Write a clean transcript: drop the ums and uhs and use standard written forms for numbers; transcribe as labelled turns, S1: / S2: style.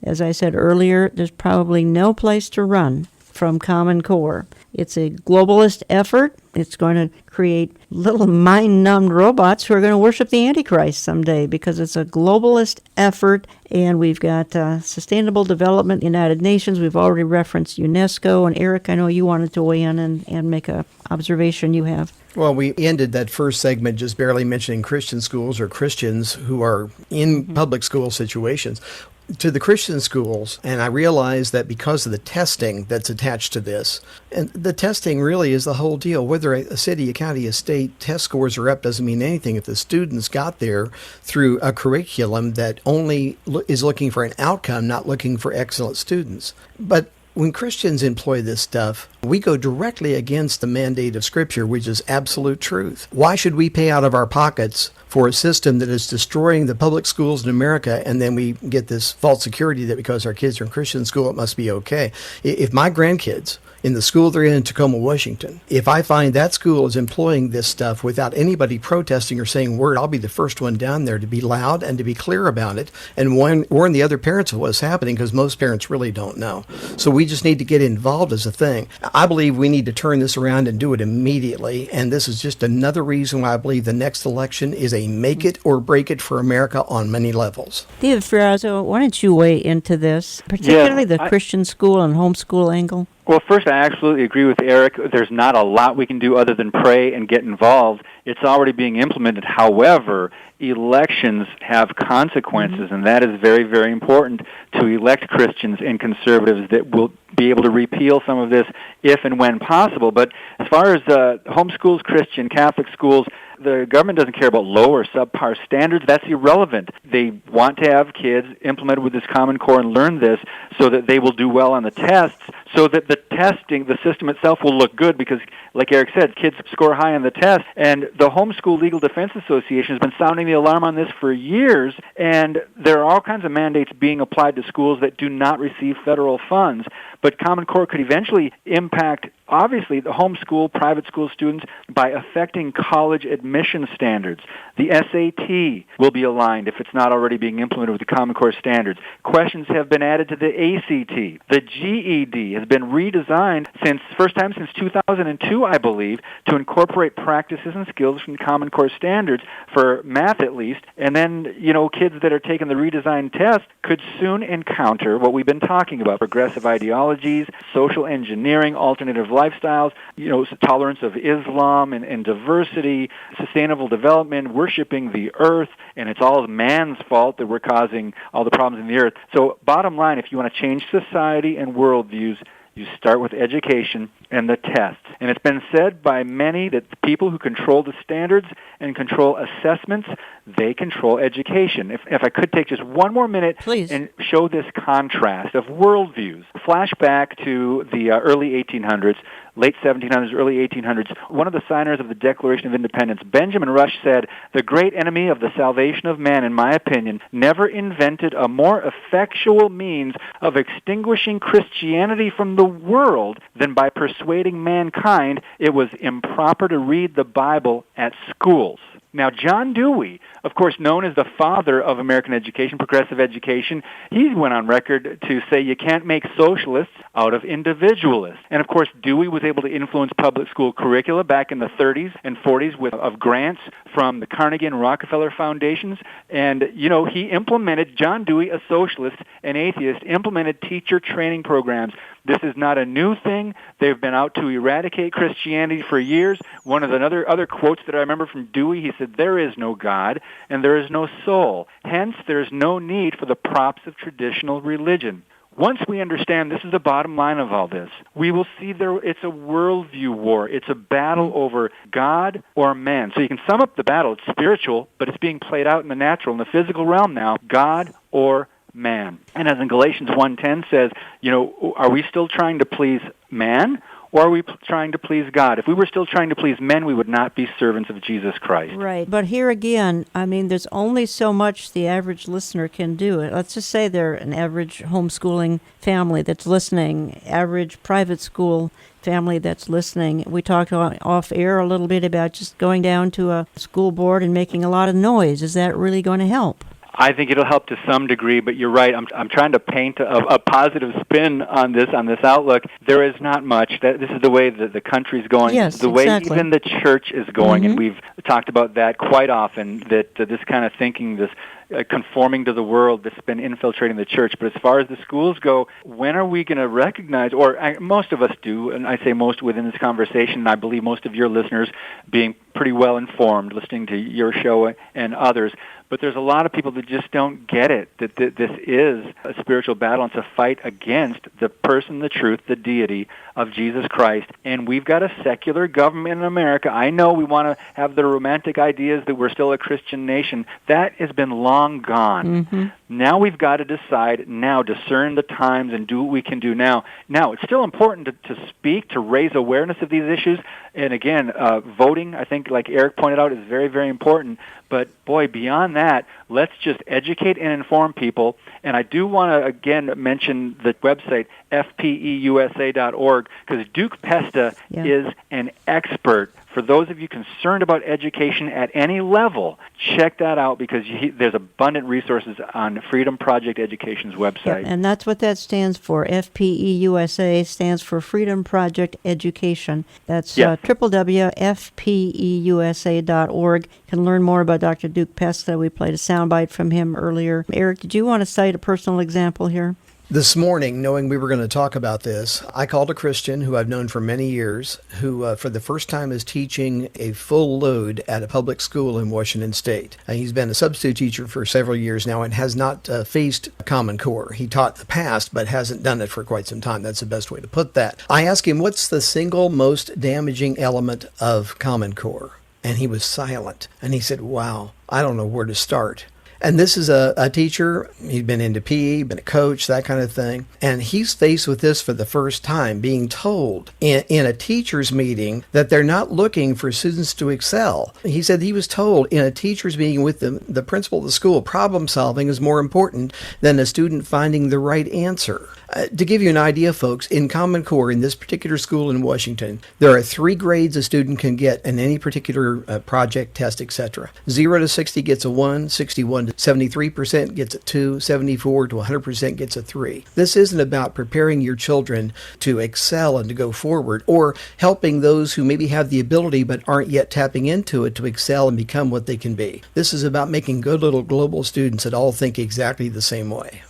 S1: as I said earlier, there's probably no place to run from Common Core. It's a globalist effort. It's going to create little mind-numbed robots who are going to worship the Antichrist someday because it's a globalist effort, and we've got Sustainable Development, United Nations. We've already referenced UNESCO, and Eric, I know you wanted to weigh in and make an observation you have.
S2: Well, we ended that first segment just barely mentioning Christian schools or Christians who are in public school situations. To the Christian schools, and I realize that because of the testing that's attached to this, and the testing really is the whole deal. Whether a city, a county, a state test scores are up doesn't mean anything if the students got there through a curriculum that only is looking for an outcome, not looking for excellent students. But when Christians employ this stuff, we go directly against the mandate of Scripture, which is absolute truth. Why should we pay out of our pockets for a system that is destroying the public schools in America, and then we get this false security that because our kids are in Christian school, it must be okay? If my grandkids in the school they're in Tacoma, Washington, if I find that school is employing this stuff without anybody protesting or saying a word, I'll be the first one down there to be loud and to be clear about it and warn the other parents of what's happening, because most parents really don't know. So we just need to get involved as a thing. I believe we need to turn this around and do it immediately, and this is just another reason why I believe the next election is a make it or break it for America on many levels.
S1: David Ferrazzo, why don't you weigh into this, particularly the Christian school and homeschool angle?
S3: Well, first, I absolutely agree with Eric. There's not a lot we can do other than pray and get involved. It's already being implemented. However, elections have consequences, and that is very, very important to elect Christians and conservatives that will be able to repeal some of this if and when possible. But as far as homeschools, Christian, Catholic schools, the government doesn't care about low or subpar standards. That's irrelevant. They want to have kids implemented with this Common Core and learn this so that they will do well on the tests, so that the testing, the system itself will look good, because, like Eric said, kids score high on the test. And the Homeschool Legal Defense Association has been sounding the alarm on this for years, and there are all kinds of mandates being applied to schools that do not receive federal funds. But Common Core could eventually impact, obviously, the homeschool, private school students by affecting college admission standards. The SAT will be aligned if it's not already being implemented with the Common Core standards. Questions have been added to the ACT. The GED has been redesigned first time since 2002, I believe, to incorporate practices and skills from Common Core standards for math at least. And then, kids that are taking the redesigned test could soon encounter what we've been talking about: progressive ideologies, social engineering, alternative lifestyles, tolerance of Islam and diversity, sustainable development, worshiping the earth, and it's all man's fault that we're causing all the problems in the earth. So bottom line, if you want to change society and worldviews, you start with education and the tests. And it's been said by many that the people who control the standards and control assessments, they control education. If I could take just one more minute,
S1: please,
S3: and show this contrast of worldviews. Flashback to the early 1800s, late 1700s, early 1800s, one of the signers of the Declaration of Independence, Benjamin Rush, said, "The great enemy of the salvation of man, in my opinion, never invented a more effectual means of extinguishing Christianity from the world than by persuading mankind it was improper to read the Bible at schools." Now, John Dewey, of course, known as the father of American education, progressive education, he went on record to say you can't make socialists out of individualists. And, of course, Dewey was able to influence public school curricula back in the 30s and 40s of grants from the Carnegie and Rockefeller foundations. And, he implemented, John Dewey, a socialist and atheist, implemented teacher training programs. This is not a new thing. They've been out to eradicate Christianity for years. One of the other quotes that I remember from Dewey, he said, "There is no God and there is no soul. Hence, there is no need for the props of traditional religion." Once we understand this is the bottom line of all this, we will see it's a worldview war. It's a battle over God or man. So you can sum up the battle. It's spiritual, but it's being played out in the natural, in the physical realm now, God or man. And as in Galatians 1:10 says, are we still trying to please man, or are we trying to please God? If we were still trying to please men, we would not be servants of Jesus Christ.
S1: Right. But here again, there's only so much the average listener can do. Let's just say they're an average homeschooling family that's listening, average private school family that's listening. We talked off air a little bit about just going down to a school board and making a lot of noise. Is that really going to help?
S3: I think it'll help to some degree, but you're right. I'm trying to paint a positive spin on this outlook. There is not much. This is the way that the country's going.
S1: Yes,
S3: the way
S1: exactly.
S3: even the church is going, and we've talked about that quite often, that this kind of thinking, this conforming to the world that's been infiltrating the church. But as far as the schools go, when are we going to recognize, or most of us do, and I say most within this conversation, and I believe most of your listeners being pretty well informed, listening to your show and others, but there's a lot of people that just don't get it, that this is a spiritual battle. It's a fight against the person, the truth, the deity of Jesus Christ. And we've got a secular government in America. I know we want to have the romantic ideas that we're still a Christian nation. That has been long gone. Now we've got to decide now, discern the times and do what we can do now. Now, it's still important to speak, to raise awareness of these issues. And again, voting, I think, like Eric pointed out, is very, very important. But, boy, beyond that, let's just educate and inform people. And I do want to, again, mention the website, fpeusa.org, because Duke Pesta is an expert. For those of you concerned about education at any level, check that out, because there's abundant resources on Freedom Project Education's website.
S1: Yep, and that's what that stands for. FPEUSA stands for Freedom Project Education. That's www.fpeusa.org. You can learn more about Dr. Duke Pesta. We played a soundbite from him earlier. Eric, did you want to cite a personal example here?
S2: This morning, knowing we were going to talk about this, I called a Christian who I've known for many years, who for the first time is teaching a full load at a public school in Washington State. He's been a substitute teacher for several years now and has not faced Common Core. He taught in the past, but hasn't done it for quite some time. That's the best way to put that. I asked him, what's the single most damaging element of Common Core? And he was silent. And he said, wow, I don't know where to start. And this is a teacher. He'd been into PE, been a coach, that kind of thing. And he's faced with this for the first time, being told in a teacher's meeting that they're not looking for students to excel. He said he was told in a teacher's meeting with the principal of the school, problem solving is more important than a student finding the right answer. To give you an idea, folks, in Common Core, in this particular school in Washington, there are 3 grades a student can get in any particular project, test, etc. 0 to 60 gets a 1, 61 to 73% gets a 2, 74 to 100% gets a 3. This isn't about preparing your children to excel and to go forward, or helping those who maybe have the ability but aren't yet tapping into it to excel and become what they can be. This is about making good little global students that all think exactly the same way.